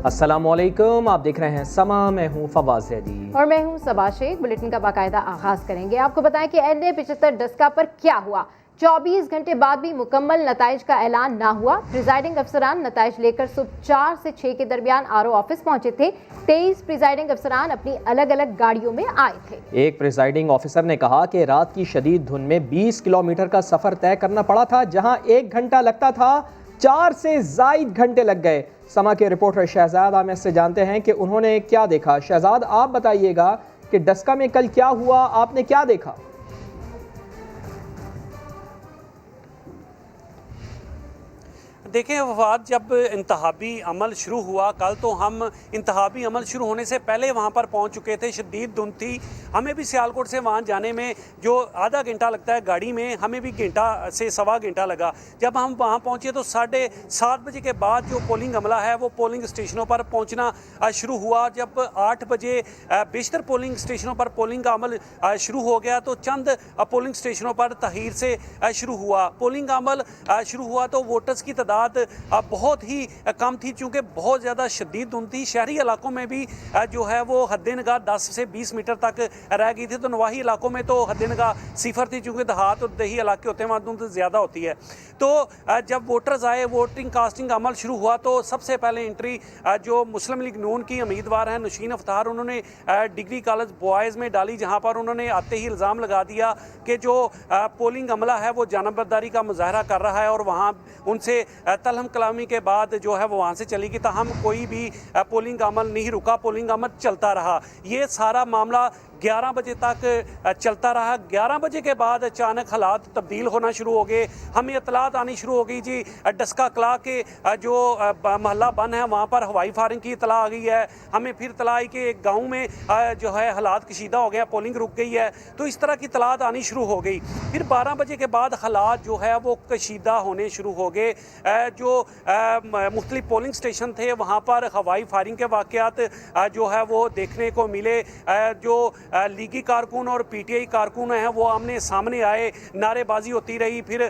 अस्सलामुअलैकुम, आप देख रहे हैं समा। मैं हूं फवाज जैदी और मैं हूं सबा शेख। बुलेटिन का बाकायदा आगाज करेंगे। आपको बताएं कि NA-75 डस्का पर क्या हुआ। 24 घंटे बाद भी मुकम्मल नताइज का ऐलान ना हुआ। प्रिजाइडिंग अफसरान नताइज लेकर सुबह 4 से 6 के दरमियान RO ऑफिस पहुंचे थे। 23 प्रिजाइडिंग अफसरान अपनी अलग अलग गाड़ियों में आए थे। एक प्रिजाइडिंग ऑफिसर ने कहा कि रात की शदीद धुंध में 20 किलोमीटर का सफर तय करना पड़ा था। जहां 1 घंटा लगता था, 4 से ज़ायद घंटे लग गए। समा के रिपोर्टर शहजाद आमिर से जानते हैं कि उन्होंने क्या देखा। शहजाद, आप बताइएगा कि डस्का में कल क्या हुआ, आपने क्या देखा? देखें वफाद, जब इंतहाबी अमल शुरू हुआ कल, तो हम इंतहाबी अमल शुरू होने से पहले वहाँ पर पहुँच चुके थे। शदीद धुंध थी। हमें भी सियालकोट से वहाँ जाने में जो आधा घंटा लगता है गाड़ी में, हमें भी घंटा से सवा घंटा लगा। जब हम वहाँ पहुँचे तो 7:30 बजे के बाद जो पोलिंग अमला है वो पोलिंग स्टेशनों पर पहुँचना शुरू हुआ। जब 8 बजे बेशतर पोलिंग स्टेशनों पर पोलिंग का अमल शुरू हो गया तो चंद पोलिंग स्टेशनों पर तहीर से शुरू हुआ। पोलिंग का अमल शुरू हुआ तो वोटर्स की तादाद बहुत ही कम थी, चूँकि बहुत ज़्यादा शदीद धुंध थी। शहरी इलाकों में भी जो है वो हद-ए-निगाह 10 से 20 मीटर तक रह गई थी। तो नवाही इलाकों में तो हद-ए-निगाह 0 थी, चूँकि देहात और दही इलाके होते हैं, वहाँ धुंध ज़्यादा होती है। तो जब वोटर्स आए, वोटिंग कास्टिंग अमल शुरू हुआ तो सबसे पहले एंट्री जो मुस्लिम लीग नून की उम्मीदवार हैं नौशीन अफ्तार, उन्होंने डिग्री कॉलेज बॉयज़ में डाली, जहाँ पर उन्होंने आते ही इल्ज़ाम लगा दिया कि जो पोलिंग अमला है वो जानबदारी का मुजाहरा कर रहा है और वहाँ उनसे तलहम कलामी के बाद जो है वो वहाँ से चली गई। ताहम कोई भी पोलिंग अमल नहीं रुका, पोलिंग अमल चलता रहा। ये सारा मामला 11 बजे तक चलता रहा। 11 बजे के बाद अचानक हालात तब्दील होना शुरू हो गए। हमें इतलात आनी शुरू हो गई जी, डस्का कला के जो महल्ला बन है वहाँ पर हवाई फायरिंग की इतला आ गई है। हमें फिर इतला आई कि एक गाँव में जो है हालात कशीदा हो गया, पोलिंग रुक गई है। तो इस तरह की इतलात आनी शुरू हो गई। फिर 12 बजे के बाद हालात जो है वो कशीदा होने शुरू हो गए। जो मुख्तलिफ पोलिंग स्टेशन थे वहाँ पर हवाई फायरिंग के वाक़यात जो है वो देखने को मिले। जो लीगी कारकुन और PTI कारकुन हैं वो आमने सामने आए, नारेबाजी होती रही। फिर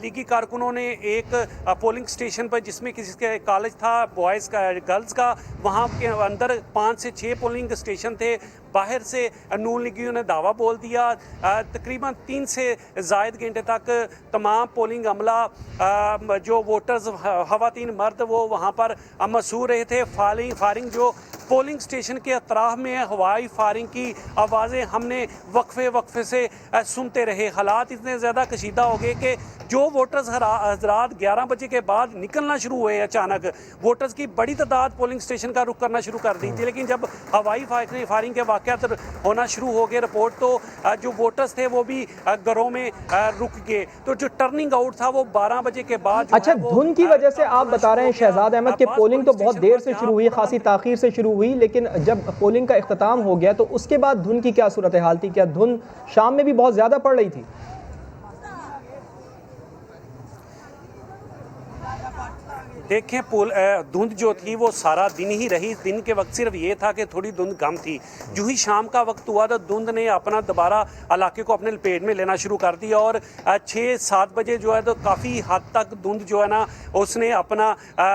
लीगी कारकुनों ने एक पोलिंग स्टेशन पर, जिसमें किसी के कॉलेज था बॉयज़ का गर्ल्स का, वहाँ के अंदर 5 से 6 पोलिंग स्टेशन थे। बाहर से नून लीगियों ने दावा बोल दिया। तकरीबन 3 से ज़ायद घंटे तक तमाम पोलिंग अमला जो वोटर्स ख़वातीन मर्द वो वहाँ पर मसूर रहे थे। फायरिंग जो पोलिंग स्टेशन के अतराफ में हवाई फायरिंग की आवाज़ें हमने वक्फे से सुनते रहे। हालात इतने ज़्यादा कशीदा हो गए कि जो वोटर्स हज़रात 11 बजे के बाद निकलना शुरू हुए, अचानक वोटर्स की बड़ी तादाद पोलिंग स्टेशन का रुख करना शुरू कर दी थी। लेकिन जब हवाई फायरिंग के वाक़यात होना शुरू हो गए रिपोर्ट, तो जो वोटर्स थे वो भी घरों में रुक गए। तो जो टर्निंग आउट था वो 12 बजे के बाद। अच्छा, धुंध की वजह से आप बता रहे हैं शहजाद अहमद कि पोलिंग तो बहुत देर से शुरू हुई, खासी ताखीर से शुरू हुई, लेकिन जब पोलिंग का इख्तिताम हो गया तो उसके बाद धुंध की क्या सूरत हाल थी? क्या धुंध शाम में भी बहुत ज़्यादा पड़ रही थी? देखें, धुंध जो थी वो सारा दिन ही रही। दिन के वक्त सिर्फ ये था कि थोड़ी धुंध कम थी। जो ही शाम का वक्त हुआ तो धुंध ने अपना दोबारा इलाके को अपने लपेट में लेना शुरू कर दिया और 6-7 बजे जो है तो काफ़ी हद तक धुंध जो है ना उसने अपना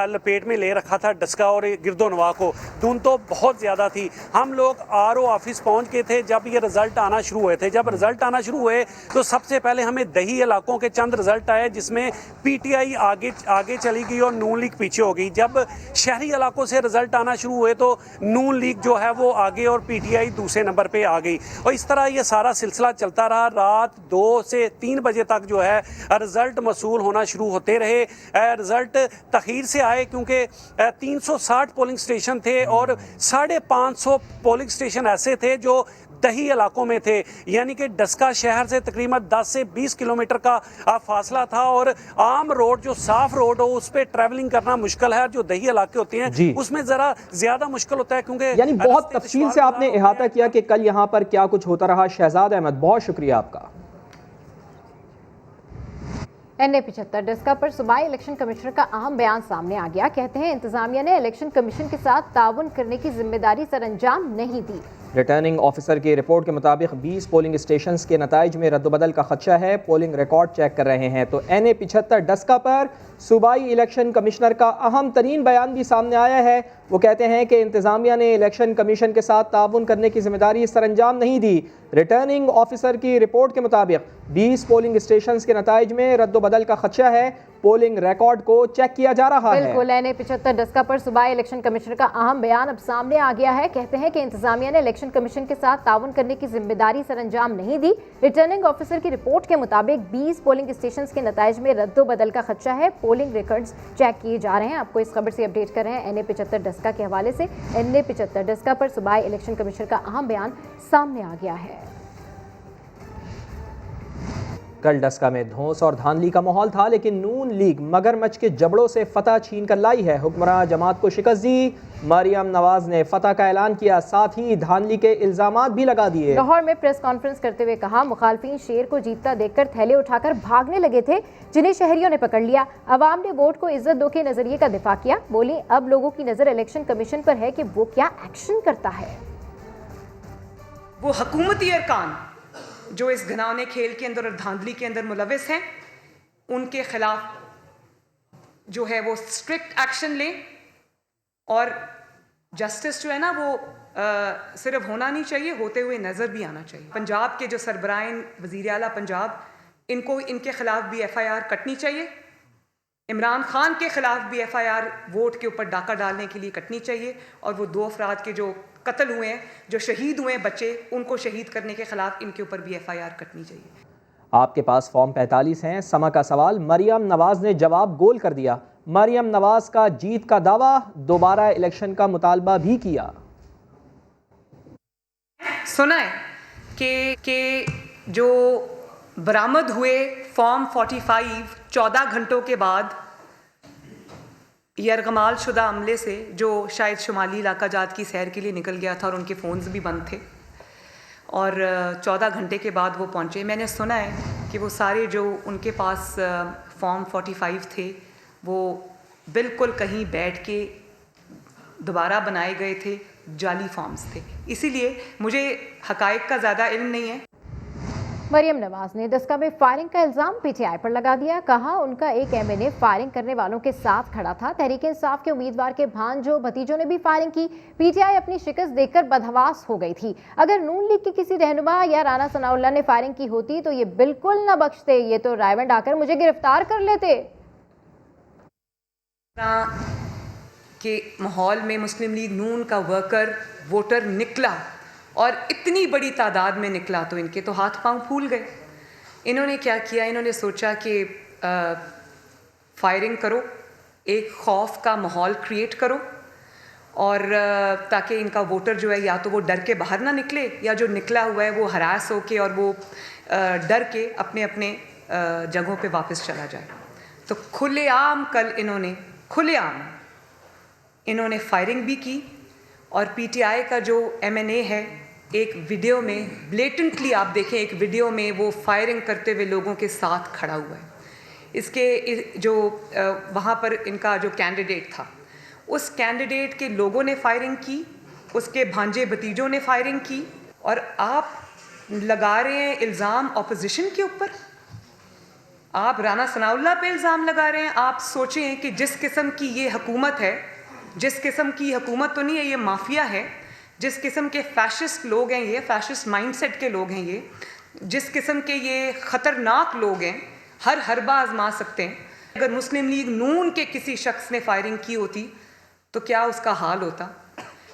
लपेट में ले रखा था डस्का और गिरदोनवा को। धुंध तो बहुत ज़्यादा थी। हम लोग RO ऑफिस पहुँच गए थे जब ये रिज़ल्ट आना शुरू हुए थे। जब रिज़ल्ट आना शुरू हुए तो सबसे पहले हमें दही इलाकों के चंद रिज़ल्ट आए, जिसमें PTI आगे चली गई और नून लीग पीछे हो गई। जब शहरी इलाकों से रिजल्ट आना शुरू हुए तो नून लीग जो है वो आगे और PTI दूसरे नंबर पे आ गई। और इस तरह ये सारा सिलसिला चलता रहा। रात 2 से 3 बजे तक जो है रिजल्ट मसूल होना शुरू होते रहे। रिजल्ट तखीर से आए क्योंकि 360 पोलिंग स्टेशन थे और 550 पोलिंग स्टेशन ऐसे थे जो दही इलाकों में थे, यानी कि डस्का शहर से तकरीबन 10 से 20 किलोमीटर का फासला था और आम रोड जो साफ रोड हो उस पर ट्रैवलिंग करना मुश्किल है। जो दही इलाके होते हैं उसमें ज़रा ज़्यादा मुश्किल होता है क्योंकि यानी बहुत तफसील से आपने इहाता किया कि कल यहाँ पर क्या कुछ होता रहा। शहजाद अहमद, बहुत शुक्रिया आपका। NA-75 डस्का पर सूबाई इलेक्शन कमिश्नर का अहम बयान सामने आ गया। कहते हैं इंतजामिया ने इलेक्शन कमीशन के साथ ताउन करने की जिम्मेदारी सरअंजाम नहीं दी। रिटर्निंग ऑफिसर की रिपोर्ट के मुताबिक 20 पोलिंग स्टेशंस के नताइज में रद्दबदल का खदशा है। पोलिंग रिकॉर्ड चेक कर रहे हैं तो NA-75 डस्का पर सूबाई इलेक्शन कमिश्नर का अहम तरीन बयान भी सामने आया है। वो कहते हैं कि इंतज़ामिया ने इलेक्शन कमीशन के साथ ताउन करने की जिम्मेदारी सरअंजाम नहीं दी। रिटर्निंग ऑफिसर की रिपोर्ट के मुताबिक 20 पोलिंग स्टेशंस के नताइज में रद्दबदल का खदशा है। पोलिंग रिकॉर्ड को चेक किया जा रहा है। बिल्कुल, NA-75 डस्का पर सूबाई इलेक्शन कमिश्नर का अहम बयान अब सामने आ गया है। कहते हैं कि इंतजामिया ने इलेक्शन कमीशन के साथ ताउन करने की जिम्मेदारी सरअंजाम नहीं दी। रिटर्निंग ऑफिसर की रिपोर्ट के मुताबिक 20 पोलिंग स्टेशंस के नताइज में रद्दोबदल का खदशा है। पोलिंग रिकॉर्ड्स चेक किए जा रहे हैं। आपको इस खबर से अपडेट कर रहे हैं NA-75 डस्का के हवाले से। NA-75 डस्का पर सूबाई इलेक्शन कमिश्नर का अहम बयान सामने आ गया है। कल डस्का में धौंस और धांधली का माहौल था, लेकिन नून लीग मगरमच्छ के जबड़ों से फतह छीन कर लाई है। हुक्मरान जमात को शिकस्त दी। मरियम नवाज ने फतह का ऐलान किया, साथ ही धांधली के इल्जामात भी लगा दिए। लाहौर में प्रेस कॉन्फ्रेंस करते हुए कहा, मुखालफिन शेर को जीतता देखकर थैले उठाकर भागने लगे थे, जिन्हें शहरियों ने पकड़ लिया। अवाम ने वोट को इज्जत दो के नजरिए का दिफा किया। बोली, अब लोगों की नजर इलेक्शन कमीशन पर है कि वो क्या एक्शन करता है। वो हुकूमती अरकान जो इस घिनौने खेल के अंदर और धांधली के अंदर मुलविस हैं, उनके खिलाफ जो है वो स्ट्रिक्ट एक्शन लें। और जस्टिस जो है ना वो सिर्फ होना नहीं चाहिए, होते हुए नज़र भी आना चाहिए। पंजाब के जो सरबराइन वज़ीर आला पंजाब, इनको इनके खिलाफ भी FIR कटनी चाहिए। इमरान खान के खिलाफ भी FIR वोट के ऊपर डाका डालने के लिए कटनी चाहिए। और वो 2 अफराद के जो कत्ल हुए हैं, जो शहीद हुए हैं बच्चे, उनको शहीद करने के खिलाफ इनके ऊपर भी FIR कटनी चाहिए। आपके पास फॉर्म 45 हैं। समा का सवाल मरियम नवाज ने जवाब गोल कर दिया। मरियम नवाज का जीत का दावा, दोबारा इलेक्शन का मुतालबा भी किया। सुना है कि जो बरामद हुए फॉर्म 45 14 घंटों के बाद यरगमाल शुदा अमले से, जो शायद शुमाली इलाका जात की सैर के लिए निकल गया था और उनके फ़ोन्स भी बंद थे, और 14 घंटे के बाद वो पहुँचे। मैंने सुना है कि वो सारे जो उनके पास फॉर्म 45 थे वो बिल्कुल कहीं बैठ के दोबारा बनाए गए थे, जाली फॉर्म्स थे। इसीलिए मुझे हकायक का ज़्यादा इल्म नहीं है। मरियम नवाज ने डस्का में फायरिंग का इल्जाम PTI पर लगा दिया। कहा, उनका एक MNA फायरिंग करने वालों के साथ खड़ा था। तहरीक इंसाफ के उम्मीदवार के भांजो भतीजों ने भी फायरिंग की। PTI अपनी शिकस्त देखकर बदहवास हो गई थी। अगर नून लीग के किसी रहनुमा या राना सनाउल्लाह ने फायरिंग की होती तो ये बिल्कुल न बख्शते, ये तो रायवंड आकर मुझे गिरफ्तार कर लेते। के माहौल में मुस्लिम लीग नून का वर्कर वोटर निकला और इतनी बड़ी तादाद में निकला तो इनके तो हाथ पांव फूल गए। इन्होंने क्या किया, इन्होंने सोचा कि फायरिंग करो, एक खौफ का माहौल क्रिएट करो, और ताकि इनका वोटर जो है या तो वो डर के बाहर ना निकले, या जो निकला हुआ है वो हरास होके और वो डर के अपने अपने जगहों पे वापस चला जाए। तो खुलेआम कल इन्होंने फायरिंग भी की। और PTI का जो MNA है, एक वीडियो में ब्लेटेंटली आप देखें, एक वीडियो में वो फायरिंग करते हुए लोगों के साथ खड़ा हुआ है। इसके जो वहाँ पर इनका जो कैंडिडेट था, उस कैंडिडेट के लोगों ने फायरिंग की, उसके भांजे भतीजों ने फायरिंग की, और आप लगा रहे हैं इल्ज़ाम ऑपोजिशन के ऊपर। आप राना सनाउल्लाह पे इल्ज़ाम लगा रहे हैं। आप सोचें कि जिस किस्म की ये हुकूमत है, जिस किस्म की हुकूमत तो नहीं है, ये माफिया है, जिस किस्म के फैशिस्ट लोग हैं, ये फैशिस्ट माइंडसेट के लोग हैं, ये जिस किस्म के ये ख़तरनाक लोग हैं, हर हरबा आजमा सकते हैं। अगर मुस्लिम लीग नून के किसी शख्स ने फायरिंग की होती तो क्या उसका हाल होता।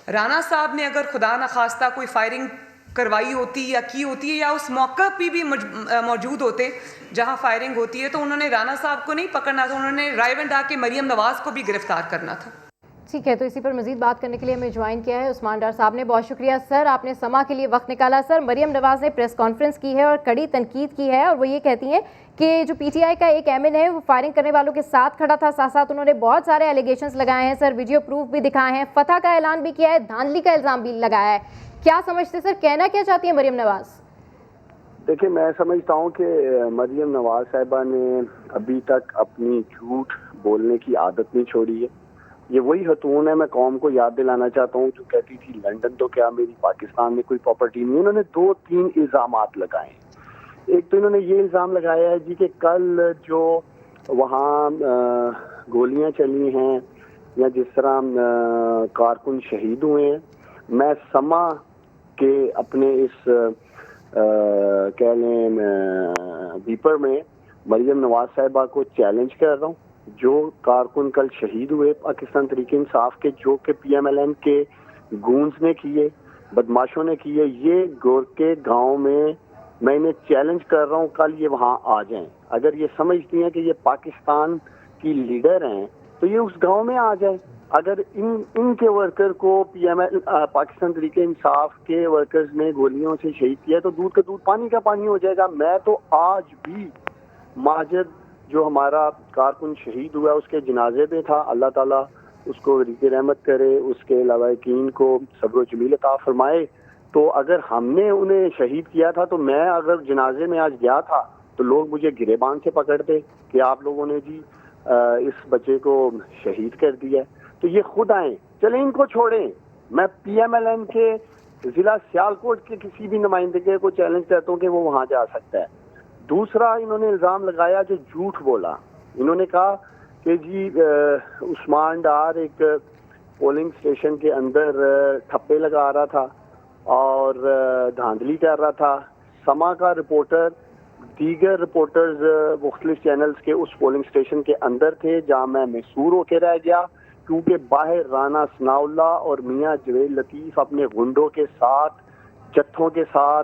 राना साहब ने अगर खुदा न खास्ता कोई फायरिंग करवाई होती या की होती है, या उस मौका पे भी मौजूद होते जहां फायरिंग होती है, तो उन्होंने राना साहब को नहीं पकड़ना था, उन्होंने रायवंड आके मरियम नवाज को भी गिरफ्तार करना था। ठीक है, तो इसी पर मजीद बात करने के लिए हमें ज्वाइन किया है उस्मान डार साहब ने। बहुत शुक्रिया सर, आपने समा के लिए वक्त निकाला। सर, मरियम नवाज ने प्रेस कॉन्फ्रेंस की है और कड़ी तनकीद की है, और वो ये कहती हैं कि जो PTI का एक MNA है वो फायरिंग करने वालों के साथ खड़ा था। साथ साथ उन्होंने बहुत सारे एलिगेशंस लगाए हैं सर, वीडियो प्रूफ भी दिखाए हैं, फतह का ऐलान भी किया है, धांधली का इल्ज़ाम भी लगाया है। क्या समझते सर, कहना क्या चाहती है मरियम नवाज? देखिए, मैं समझता हूँ कि मरियम नवाज साहिबा ने अभी तक अपनी झूठ बोलने की आदत नहीं छोड़ी है। ये वही खतून है, मैं कौम को याद दिलाना चाहता हूँ, जो कहती थी लंदन तो क्या मेरी पाकिस्तान में कोई प्रॉपर्टी नहीं। उन्होंने 2-3 इल्जामात लगाए। एक तो इन्होंने ये इल्ज़ाम लगाया है जी कि कल जो वहाँ गोलियां चली हैं या जिस तरह कारकुन शहीद हुए हैं, मैं समा के अपने इस कह लें बीपर में मरियम नवाज साहिबा को चैलेंज कर रहा हूँ। जो कारकुन कल शहीद हुए पाकिस्तान तहरीक इंसाफ के, जो के PMLN के गूंज ने किए, बदमाशों ने किए, ये गोरके गांव में मैं इन्हें चैलेंज कर रहा हूँ, कल ये वहाँ आ जाएं। अगर ये समझती हैं कि ये पाकिस्तान की लीडर हैं तो ये उस गांव में आ जाएं। अगर इनके वर्कर को पाकिस्तान तहरीक इंसाफ के वर्कर्स ने गोलियों से शहीद किया तो दूध का दूध पानी का पानी हो जाएगा। मैं तो आज भी माजिद जो हमारा कारकुन शहीद हुआ उसके जनाजे पे था, अल्लाह ताला उसको रिज़ रहमत करे, उसके लवाकिन को सब्र जमील अता फरमाए। तो अगर हमने उन्हें शहीद किया था तो मैं अगर जनाजे में आज गया था तो लोग मुझे गिरेबान से पकड़ते कि आप लोगों ने जी इस बच्चे को शहीद कर दिया। तो ये खुद आए, चले इनको छोड़ें। मैं PMLN के जिला सियालकोट के किसी भी नुमाइंदे को चैलेंज करता हूँ कि वो वहाँ जा सकता है। दूसरा इन्होंने इल्ज़ाम लगाया जो झूठ बोला। इन्होंने कहा कि जी उस्मान डार एक पोलिंग स्टेशन के अंदर ठप्पे लगा रहा था और धांधली कर रहा था। समा का रिपोर्टर, दीगर रिपोर्टर्स मुख्तलिफ चैनल्स के उस पोलिंग स्टेशन के अंदर थे जहाँ मैं मैसूर होके रह गया, क्योंकि बाहर राना सनाउल्ला और मियाँ जवेद लतीफ़ अपने गुंडों के साथ, जत्थों के साथ,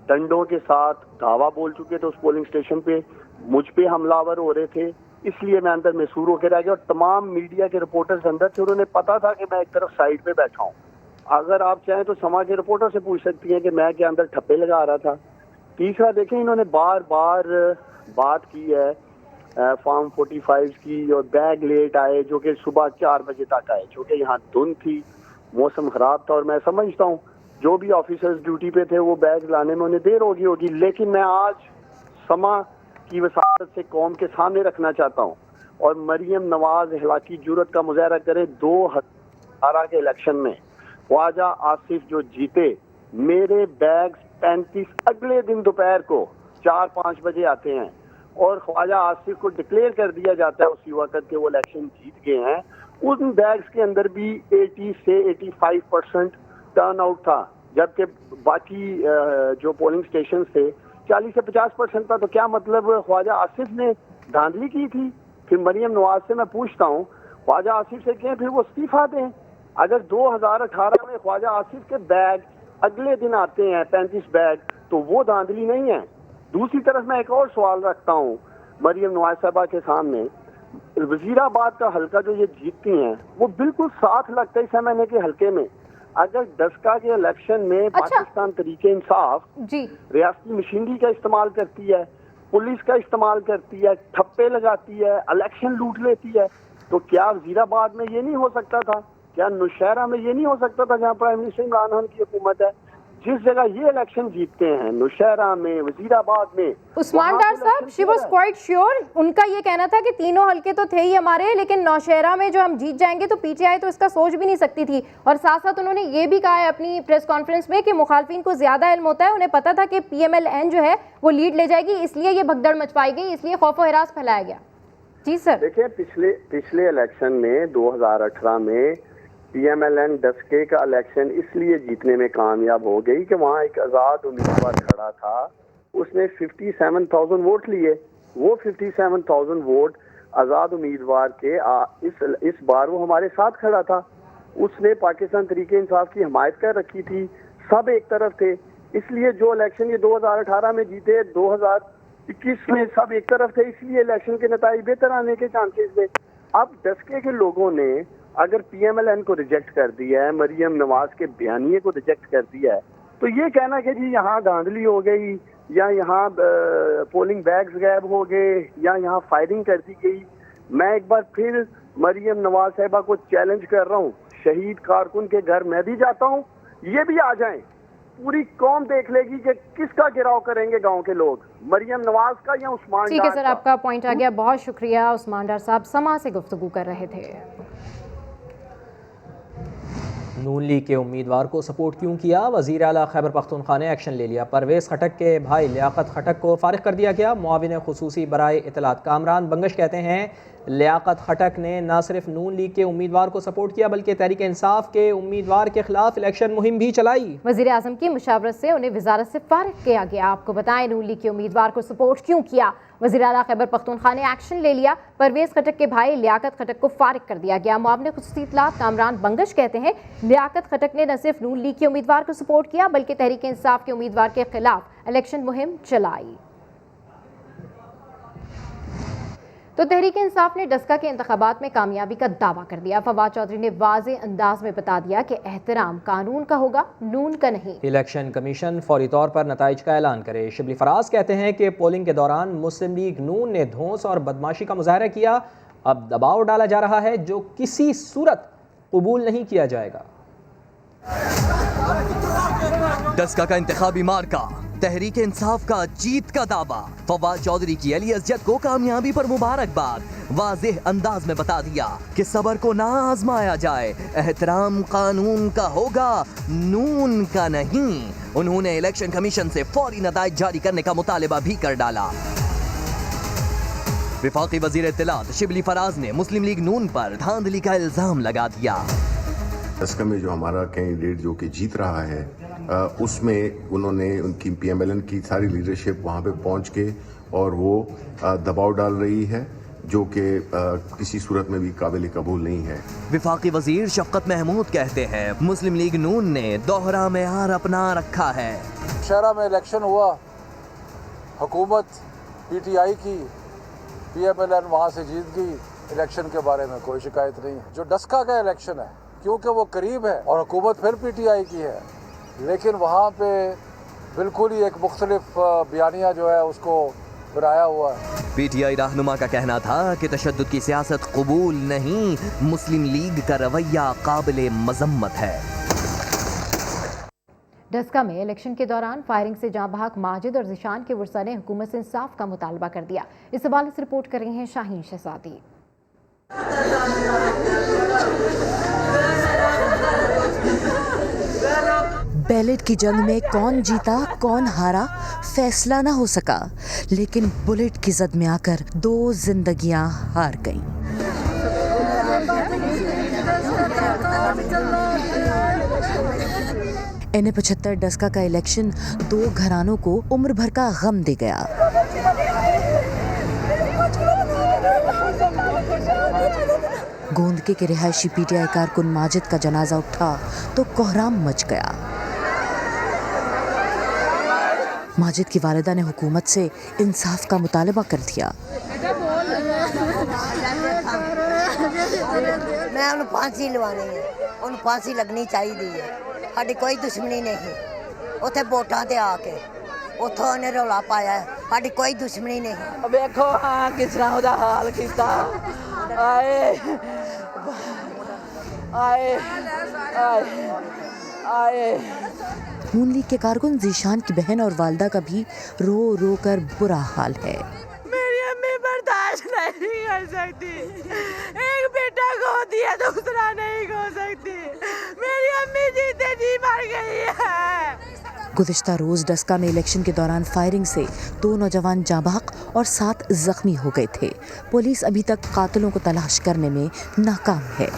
डंडों के साथ धावा बोल चुके थे। उस पोलिंग स्टेशन पे मुझ पे हमलावर हो रहे थे, इसलिए मैं अंदर मैसूर होकर रह गया और तमाम मीडिया के रिपोर्टर्स अंदर थे। उन्होंने पता था कि मैं एक तरफ साइड पे बैठा हूँ। अगर आप चाहें तो समाज के रिपोर्टर से पूछ सकती हैं कि मैं के अंदर ठप्पे लगा रहा था। तीसरा देखें, इन्होंने बार बार बात की है फॉर्म 45 की, और बैग लेट आए जो कि सुबह 4 बजे तक आए, जो कि यहाँ धुंध थी, मौसम खराब था। और मैं समझता हूँ जो भी ऑफिसर्स ड्यूटी पे थे वो बैग लाने में उन्हें देर होगी, लेकिन मैं आज समा की वसारत से कौम के सामने रखना चाहता हूँ और मरियम नवाज हलाकी जुर्रत का मुजाहरा करे। 2018 के इलेक्शन में ख्वाजा आसिफ जो जीते, मेरे बैग्स 35 अगले दिन दोपहर को 4-5 बजे आते हैं और ख्वाजा आसिफ को डिक्लेयर कर दिया जाता है उसी वक्त के वो इलेक्शन जीत गए हैं। उन बैग्स के अंदर भी 80 से 85% टर्न आउट था, जबकि बाकी जो पोलिंग स्टेशन थे 40 से 50% था। तो क्या मतलब ख्वाजा आसिफ ने धांधली की थी? फिर मरियम नवाज से मैं पूछता हूँ, ख्वाजा आसिफ से कहें फिर वो इस्तीफा दें। अगर 2018 में ख्वाजा आसिफ के बैग अगले दिन आते हैं 35 बैग, तो वो धांधली नहीं है। दूसरी तरफ मैं एक और सवाल रखता हूँ मरियम नवाज साहबा के सामने। वजीराबाद का हल्का जो ये जीतती हैं वो बिल्कुल साथ लगता है इस महीने के हल्के में। अगर डस्का के इलेक्शन में पाकिस्तान तरीके इंसाफ रियासती मशीनरी का इस्तेमाल करती है, पुलिस का इस्तेमाल करती है, ठप्पे लगाती है, इलेक्शन लूट लेती है, तो क्या वजीराबाद में ये नहीं हो सकता था? क्या नौशहरा में ये नहीं हो सकता था जहाँ प्राइम मिनिस्टर इमरान खान की हुकूमत है? जिस जगह ये इलेक्शन जीतते हैं, नौशहरा में, वजीराबाद में, उस्मान डार साहब, शी वाज क्वाइट श्योर, उनका ये कहना था कि तीनों हल्के तो थे ही हमारे, लेकिन नौशहरा में जो हम जीत जाएंगे तो PTI तो इसका सोच भी नहीं सकती थी। और साथ साथ उन्होंने ये भी कहा है अपनी प्रेस कॉन्फ्रेंस में कि मुखालफिन को ज्यादा इल्म होता है, उन्हें पता था कि PMLN जो है वो लीड ले जाएगी, इसलिए ये भगदड़ मचवाई गई, इसलिए खौफ और हिरास फैलाया गया। जी सर। देखिए, पिछले इलेक्शन में 2018 में PMLN डस्के का इलेक्शन इसलिए जीतने में कामयाब हो गई कि वहाँ एक आज़ाद उम्मीदवार खड़ा था, उसने 57,000 वोट लिए। वो 57,000 वोट आज़ाद उम्मीदवार के इस बार वो हमारे साथ खड़ा था। उसने पाकिस्तान तरीके इंसाफ की हिमायत कर रखी थी, सब एक तरफ थे। इसलिए जो इलेक्शन ये 2018 में जीते, 2021 में सब एक तरफ थे, इसलिए इलेक्शन के नतीजे बेहतर आने के चांसेस थे। अब डस्के के लोगों ने अगर PMLN को रिजेक्ट कर दिया है, मरियम नवाज के बयानिए को रिजेक्ट कर दिया है, तो ये कहना कि जी यहाँ धांधली हो गई या यहाँ पोलिंग बैग्स गायब हो गए या यहाँ फायरिंग कर दी गई। मैं एक बार फिर मरियम नवाज साहिबा को चैलेंज कर रहा हूँ, शहीद कारकुन के घर मैं भी जाता हूँ, ये भी आ जाएं, पूरी कौम देख लेगी कि किसका गिराव करेंगे गांव के लोग, मरियम नवाज का या उस्मान डार। ठीक है सर, आपका पॉइंट आ गया, बहुत शुक्रिया। उस्मान डार साहब समा से गुफ्तगू कर रहे थे। नून लीग के उम्मीदवार को सपोर्ट क्यों किया? वज़ीर आला खैबर पख्तूनख्वा ने एक्शन ले लिया। परवेज़ खटक के भाई लियाकत खटक को फारिग कर दिया गया। मुआविन खुसूसी बराए इत्तलात कामरान बंगश कहते हैं लियाकत खटक ने न सिर्फ नून लीग के उम्मीदवार को सपोर्ट किया बल्कि तहरीक इंसाफ के उम्मीदवार के खिलाफ इलेक्शन मुहिम भी चलाई। वज़ीर आज़म की मुशावरत से उन्हें वजारत से फारिग किया गया। आपको बताएं नून लीग के उम्मीदवार को सपोर्ट क्यों किया? वज़ीर आला खैबर पख्तूनख्वा ने एक्शन ले लिया। परवेज़ खटक के भाई लियाकत खटक को फारिग कर दिया गया। मुआविन खुसूसी इत्तलात कामरान बंगश कहते हैं लियाकत खटक ने न सिर्फ नून लीग के उम्मीदवार को सपोर्ट किया बल्कि तहरीक इंसाफ के उम्मीदवार के खिलाफ इलेक्शन मुहिम चलाई। तो तहरीक इंसाफ ने डस्का के इंतखाबात में कामयाबी का दावा कर दिया। फवाद चौधरी ने वाज़े अंदाज में बता दिया कि एहतराम कानून का होगा, नून का नहीं। इलेक्शन कमीशन फौरी तौर पर नताइज का ऐलान करे। शिबली फराज कहते हैं कि पोलिंग के दौरान मुस्लिम लीग नून ने धौंस और बदमाशी का मुजाहरा किया। अब दबाव डाला जा रहा है जो किसी सूरत कबूल नहीं किया जाएगा। डस्का का इंतखाबी मार्का, तहरीक इंसाफ का जीत का दावा। फवाद चौधरी की अली असजद को कामयाबी पर मुबारकबाद। वाज़ेह अंदाज में बता दिया कि सबर को ना आजमाया जाए, एहतराम कानून का होगा, नून का नहीं। उन्होंने इलेक्शन कमीशन से फौरी नताइज जारी करने का मुतालिबा भी कर डाला। विफाकी वजीर इत्तलात शिबली फराज ने मुस्लिम लीग नून पर धांधली का इल्जाम लगा दिया। डस्का में जो हमारा कैंडिडेट जो कि जीत रहा है उसमें उन्होंने उनकी पीएमएलएन की सारी लीडरशिप वहां पे पहुंच के और वो दबाव डाल रही है जो कि किसी सूरत में भी काबिल कबूल नहीं है। विफाकी वजीर शफकत महमूद कहते हैं मुस्लिम लीग नून ने दोहरा मेयार अपना रखा है। शहरा में इलेक्शन हुआ, हुकूमत पीटीआई की, पीएमएलएन वहाँ से जीत गई। इलेक्शन के बारे में कोई शिकायत नहीं है। जो डस्का का इलेक्शन है क्योंकि वो करीब है और हुकूमत फिर पीटीआई की है, लेकिन वहाँ पे बिल्कुल ही एक मुख्तलिफ बयानिया जो है उसको बनाया हुआ है। पीटीआई रहनुमा का कहना था कि तशद्दुद की सियासत कबूल नहीं, मुस्लिम लीग का रवैया काबिले मजम्मत है। डस्का में इलेक्शन के दौरान फायरिंग से जाँ बहक माजिद और जिशान के वर्सा ने हुकूमत से इंसाफ का मुतालबा कर दिया। इस हवाले से रिपोर्ट कर रहे हैं शाहीन शहजादी। बैलेट की जंग में कौन जीता कौन हारा फैसला ना हो सका, लेकिन बुलेट की जद में आकर 2 जिंदगियां हार गईं। NA-75 डस्का का इलेक्शन 2 घरानों को उम्र भर का गम दे गया। गोंदके के रिहायशी पीटीआई कारकुन माजिद का जनाजा उठा तो कोहराम मच गया। माजिद की वालिदा ने हुकूमत से इंसाफ का मुतालबा कर दिया। मैं उन्हें फांसी लवानी है, उन्हें फांसी लगनी चाहिए है। साड़ी कोई दुश्मनी नहीं। उथे वोटां ते आके उथों उन्हें रौला पाया, साड़ी कोई दुश्मनी नहीं। देखो हाँ किस तरह दा हाल कीता। आए आए आए आए। नून लीग के कारकुन जीशान की बहन और वालदा का भी रो रो कर बुरा हाल है। मेरी अम्मी बर्दाश्त नहीं कर सकती, एक बेटा खो दिया दूसरा नहीं खो सकती। मेरी अम्मी जीते जी मर गई है। गुज़िश्ता रोज डस्का में इलेक्शन के दौरान फायरिंग से 2 नौजवान जाँ बहक और 7 जख्मी हो गए थे। पुलिस अभी तक कातिलों को तलाश करने में नाकाम है।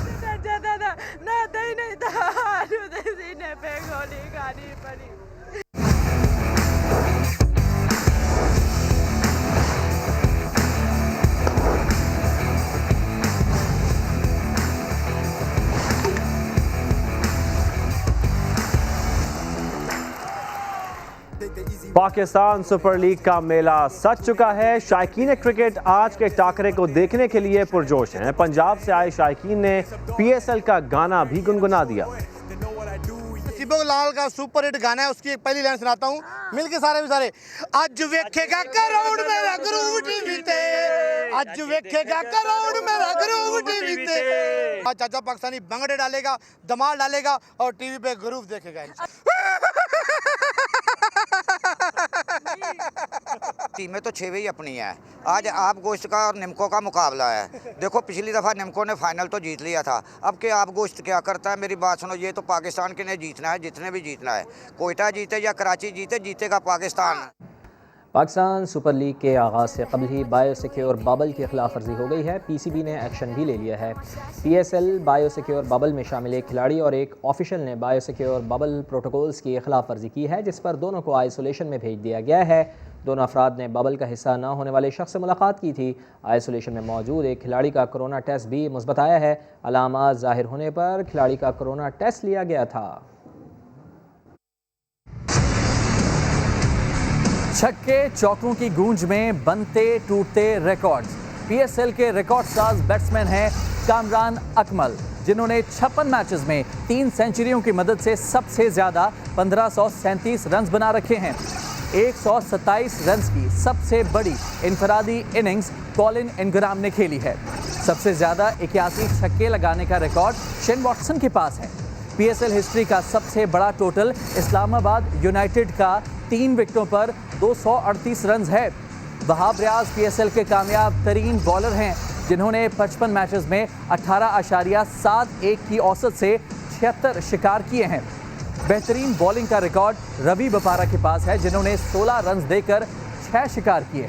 पाकिस्तान सुपर लीग का मेला सज चुका है। शायकीन क्रिकेट आज के टाकरे को देखने के लिए पुरजोश हैं। पंजाब से आए शायकीन ने PSL का गाना भी गुनगुना दिया। सिबो लाल का सुपर हिट गाना है, उसकी एक पहली लाइन सुनाता हूँ मिलके सारे भी सारे। आज वेखेगा करोड़ मेरा ग्रूव टीवी ते, आज वेखेगा करोड़ मेरा ग्रूव टीवी ते। आज चाचा पाकिस्तानी भंगड़े डालेगा, धमाल डालेगा और टीवी पे ग्रूव देखेगा। टीमें तो 6 ही अपनी है। आज आप गोश्त का और निम्को का मुकाबला है। देखो पिछली दफ़ा निम्को ने फाइनल तो जीत लिया था, अब के आप गोश्त क्या करता है? मेरी बात सुनो, ये तो पाकिस्तान के लिए जीतना है, जितने भी जीतना है, कोयटा जीते या कराची जीते, जीतेगा पाकिस्तान। पाकिस्तान सुपर लीग के आगाज़ से कबल ही बायोसिक्योर बबल की खिलाफ वर्जी हो गई है। पीसीबी ने एक्शन भी ले लिया है। पीएसएल बायोसिक्योर बबल में शामिल एक खिलाड़ी और एक ऑफिशियल ने बायोसिक्योर बबल प्रोटोकॉल्स की खिलाफ वर्जी की है, जिस पर दोनों को आइसोलेशन में भेज दिया गया है। दोनों अफराद ने बबल का हिस्सा न होने वाले शख्स से मुलाकात की थी। आइसोलेशन में मौजूद एक खिलाड़ी का कोरोना टेस्ट भी मुस्बत आया है। अलामात ज़ाहिर होने पर खिलाड़ी का कोरोना टेस्ट लिया गया था। छक्के चौकों की गूंज में बनते टूटते रिकॉर्ड्स। पीएसएल के रिकॉर्ड साज बैट्समैन हैं कामरान अकमल, जिन्होंने 56 मैचेस में 3 सेंचुरियों की मदद से सबसे ज़्यादा 1537 रन बना रखे हैं। 127 रन की सबसे बड़ी इनफरादी इनिंग्स कॉलिन इंग्राम ने खेली है। सबसे ज़्यादा 81 छक्के लगाने का रिकॉर्ड शेन वॉटसन के पास है। पीएसएल हिस्ट्री का सबसे बड़ा टोटल इस्लामाबाद यूनाइटेड का 3 विकेटों पर 238 रन है। वहाब रियाज पीएसएल के कामयाब तरीन बॉलर हैं, जिन्होंने 55 मैचेस में 18.71 की औसत से 76 शिकार किए हैं। बेहतरीन बॉलिंग का रिकॉर्ड रवि बपारा के पास है, जिन्होंने 16 रन देकर 6 शिकार किए।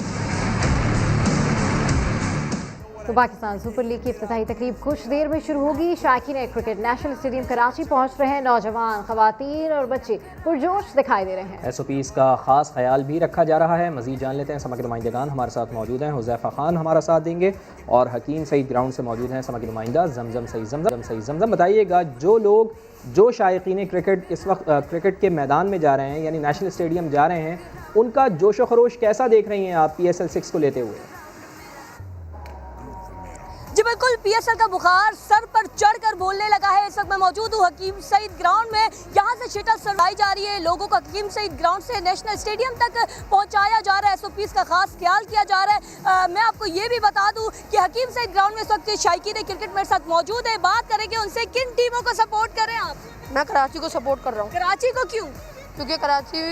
तो पाकिस्तान सुपर लीग की इफ्तिताही तकरीब कुछ देर में शुरू होगी। शायकीन क्रिकेट नेशनल स्टेडियम कराची पहुंच रहे हैं। नौजवान, खवातीन और बच्चे पुरजोश दिखाई दे रहे हैं। एसओपीज़ का खास ख्याल भी रखा जा रहा है। मजीद जान लेते हैं। समा के नुमाइंदगान हमारे साथ मौजूद हैं। हुज़ैफा खान हमारा साथ देंगे और हकीम सईद ग्राउंड से मौजूद हैं समा के नुमाइंदा जमजम सईद। बताइएगा, जो शायकीन क्रिकेट इस वक्त क्रिकेट के मैदान में जा रहे हैं, यानी नेशनल स्टेडियम जा रहे हैं, उनका जोश व खरोश कैसा देख रही हैं आप PSL 6 को लेते हुए? जी बिल्कुल, पीएसएल का बुखार सर पर चढ़कर बोलने लगा है। इस वक्त मैं मौजूद हूँ हकीम सईद ग्राउंड में। यहाँ से शटल सरवाई जा रही है, लोगों को हकीम सईद ग्राउंड से नेशनल स्टेडियम तक पहुँचाया जा रहा है। एसओपीज़ का खास ख्याल किया जा रहा है। मैं आपको ये भी बता दूँ कि हकीम सईद ग्राउंड में इस वक्त शायकीन क्रिकेट मेरे साथ मौजूद है। बात करेंगे उनसे, किन टीमों को सपोर्ट करें आप? मैं कराची को सपोर्ट कर रहा हूँ। कराची को क्यों? क्योंकि कराची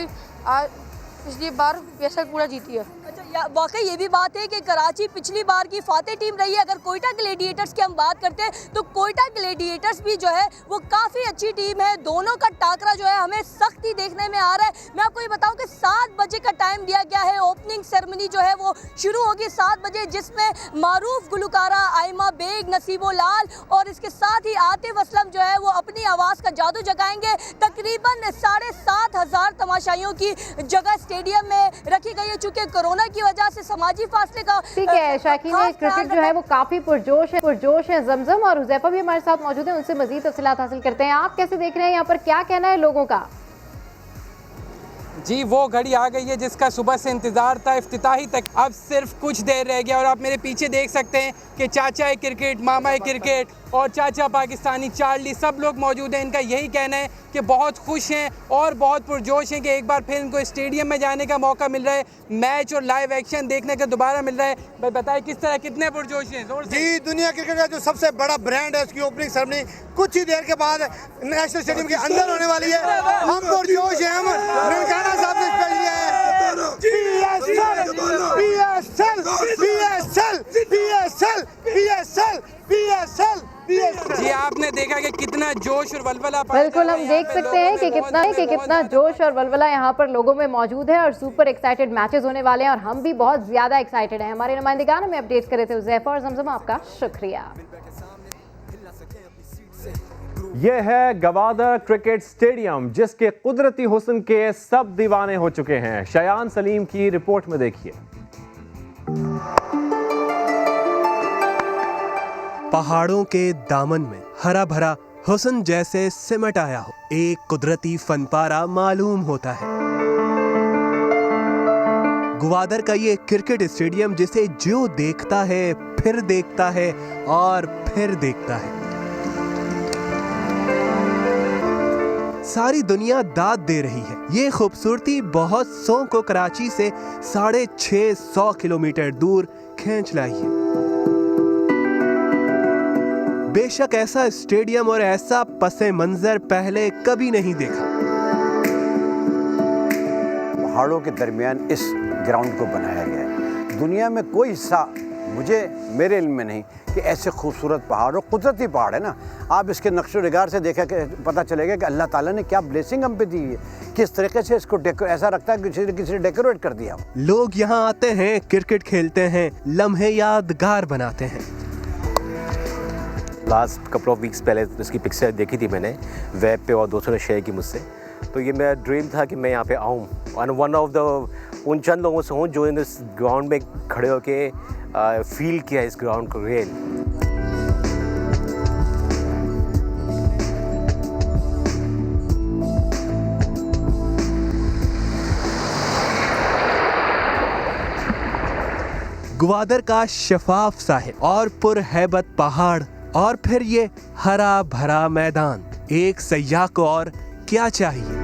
पिछली बार पीएसएल पूरा जीती है। अच्छा, वाकई ये भी बात है कि कराची पिछली बार की फातेह टीम रही है। अगर कोयटा ग्लेडिएटर्स की हम बात करते हैं तो कोयटा ग्लेडिएटर्स भी जो है वो काफ़ी अच्छी टीम है। दोनों का टाकरा जो है हमें सख्ती देखने में आ रहा है। मैं आपको ये बताऊं कि 7 बजे का टाइम दिया गया है। ओपनिंग सेरेमनी जो है वो शुरू होगी 7 बजे, जिसमें मारूफ गुलकारा आइमा बेग, नसीबो लाल और इसके साथ ही आतिफ असलम जो है वो अपनी आवाज़ का जादू जगाएंगे। तकरीबन 7,500 तमाशाइयों की जगह स्टेडियम में रखी गई है। चूँकि कोरोना की वजह से समाजी फासले का ठीक है। शायकीन क्रिकेट जो है वो काफी पुरजोश है। जमजम और हुज़ैफा भी हमारे साथ मौजूद हैं, उनसे मजीद तफसीलात हासिल करते हैं। आप कैसे देख रहे हैं, यहाँ पर क्या कहना है लोगों का? जी, वो घड़ी आ गई है जिसका सुबह से इंतज़ार था, इफ्तिताही तक अब सिर्फ कुछ देर रह गया। और आप मेरे पीछे देख सकते हैं कि चाचा है क्रिकेट, मामा है क्रिकेट और चाचा पाकिस्तानी चार्ली, सब लोग मौजूद हैं। इनका यही कहना है कि बहुत खुश हैं और बहुत पुरजोश हैं कि एक बार फिर इनको स्टेडियम में जाने का मौका मिल रहा है, मैच और लाइव एक्शन देखने का दोबारा मिल रहा है। भाई बताएं किस तरह, कितने पुरजोश हैं? जी, दुनिया क्रिकेट का जो सबसे बड़ा ब्रांड है, उसकी ओपनिंग सेरेमनी कुछ ही देर के बाद नेशनल स्टेडियम के अंदर होने वाली है। हम पुरजोश हैं। हम ननकाना साहब ने जी, आपने देखा कि कितना जोश और वलवला। बिल्कुल, हम देख सकते हैं कि कितना जोश और वलवला यहाँ पर लोगों में मौजूद है और सुपर एक्साइटेड मैचेस होने वाले हैं और हम भी बहुत ज्यादा एक्साइटेड हैं। हमारे नुमाइंदगान हमें अपडेट कर रहे थे। हुज़ैफा और जमजम, आपका शुक्रिया। यह है गवादर क्रिकेट स्टेडियम, जिसके कुदरती हुस्न के सब दीवाने हो चुके हैं। शयान सलीम की रिपोर्ट में देखिए। पहाड़ों के दामन में हरा भरा हुस्न जैसे सिमट आया हो, एक कुदरती फनपारा मालूम होता है। ग्वादर का ये क्रिकेट स्टेडियम जिसे जो देखता है फिर देखता है और फिर देखता है। सारी दुनिया दाद दे रही है। ये खूबसूरती बहुत सौ को कराची से 650 किलोमीटर दूर खींच लाई है। बेशक ऐसा स्टेडियम और ऐसा पसे मंजर पहले कभी नहीं देखा। पहाड़ों के दरमियान इस ग्राउंड को बनाया गया है। दुनिया में कोई हिस्सा मेरे इल्म में नहीं कि ऐसे खूबसूरत पहाड़ और कुदरती पहाड़ है ना, आप इसके नक्शो निगार से देखा कि पता चलेगा कि अल्लाह ताला ने क्या ब्लेसिंग हम पे दी है, किस तरीके से इसको ऐसा रखता है कि किसी ने डेकोरेट कर दिया। लोग यहाँ आते हैं, क्रिकेट खेलते हैं, लम्हे यादगार बनाते हैं। लास्ट कपल ऑफ वीक्स पहले इसकी पिक्चर देखी थी मैंने वेब पे और दोस्तों ने शेयर की मुझसे, तो ये मेरा ड्रीम था कि मैं यहाँ पे आऊँ और वन ऑफ द उन चंद लोगों से हूँ जो इन इस ग्राउंड में खड़े होके फील किया इस ग्राउंड को रियल। ग्वादर का शफाफ साहिल और पुरहैबत पहाड़ और फिर ये हरा भरा मैदान, एक सयाह को और क्या चाहिए।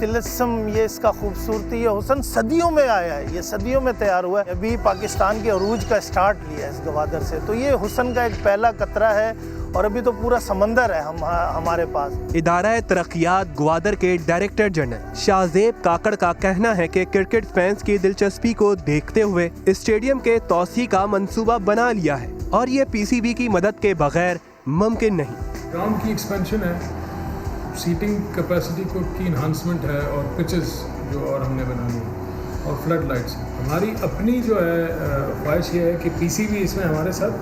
तिलस्म, ये इसका खूबसूरती, ये हुस्न सदियों में आया है, ये सदियों में तैयार हुआ है। अभी पाकिस्तान के अरूज का स्टार्ट लिया है इस ग्वादर से, तो ये हुस्न का एक पहला कतरा है और अभी तो पूरा समंदर है हमारे पास। इदारा तरक्कियात ग्वादर के डायरेक्टर जनरल शाहजेब काकड़ का कहना है कि क्रिकेट फैंस की दिलचस्पी को देखते हुए स्टेडियम के तौसी का मंसूबा बना लिया है और ये पीसीबी की मदद के बगैर मुमकिन नहीं। ग्राउंड की एक्सपेंशन है, सीटिंग कैपेसिटी को की इन्हांसमेंट है और पिचेस जो और हमने बनानी है और फ्लड लाइट्स। हमारी अपनी जो है ख्वाहिश ये है कि पीसीबी इसमें हमारे साथ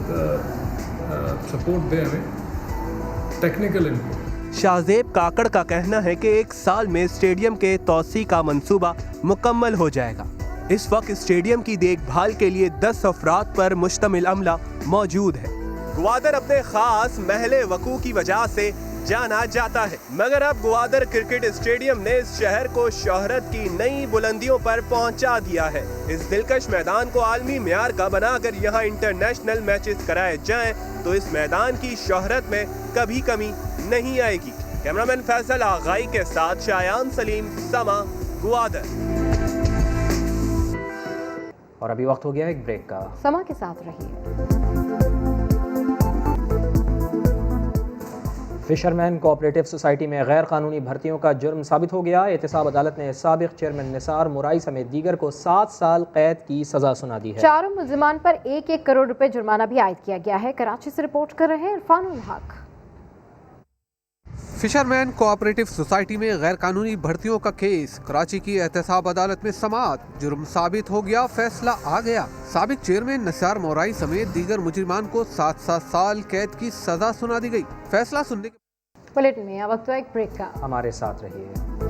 सपोर्ट दे हमें टेक्निकल इनपुट। शाहजेब काकड़ का कहना है कि 1 साल में स्टेडियम के तौसी का मंसूबा मुकम्मल हो जाएगा। इस वक्त स्टेडियम की देखभाल के लिए 10 अफराद पर मुश्तमिल अमला मौजूद है। ग्वादर अपने खास महले वकू की वजह से जाना जाता है, मगर अब ग्वादर क्रिकेट स्टेडियम ने इस शहर को शोहरत की नई बुलंदियों पर पहुंचा दिया है। इस दिलकश मैदान को आलमी मियार का बनाकर यहाँ इंटरनेशनल मैचेस कराए जाएं तो इस मैदान की शोहरत में कभी कमी नहीं आएगी। कैमरामैन फैसल आगाई के साथ शायान सलीम, समा, ग्वादर। और अभी वक्त हो गया एक ब्रेक का। समा के साथ रहिए। फिशरमैन कोऑपरेटिव सोसाइटी में गैर कानूनी भर्तियों का जुर्म साबित हो गया। एहतसाब अदालत ने साबिक चेयरमैन निसार मुराई समेत दीगर को 7 साल कैद की सजा सुना दी है। चारों मुल्जिमान पर 1-1 करोड़ रुपए जुर्माना भी आयद किया गया है। कराची से रिपोर्ट कर रहे हैं इरफानुल हक। फिशरमैन कोऑपरेटिव सोसाइटी में गैर कानूनी भर्तियों का केस, कराची की एहतसाब अदालत में समाअत, जुर्म साबित हो गया, फैसला आ गया। साबिक चेयरमैन निसार मोराई समेत दीगर मुजरिमान को 7 साल कैद की सजा सुना दी गई। फैसला सुनने के बुलेटिन में अब वक्त है एक ब्रेक का। हमारे साथ रहिए।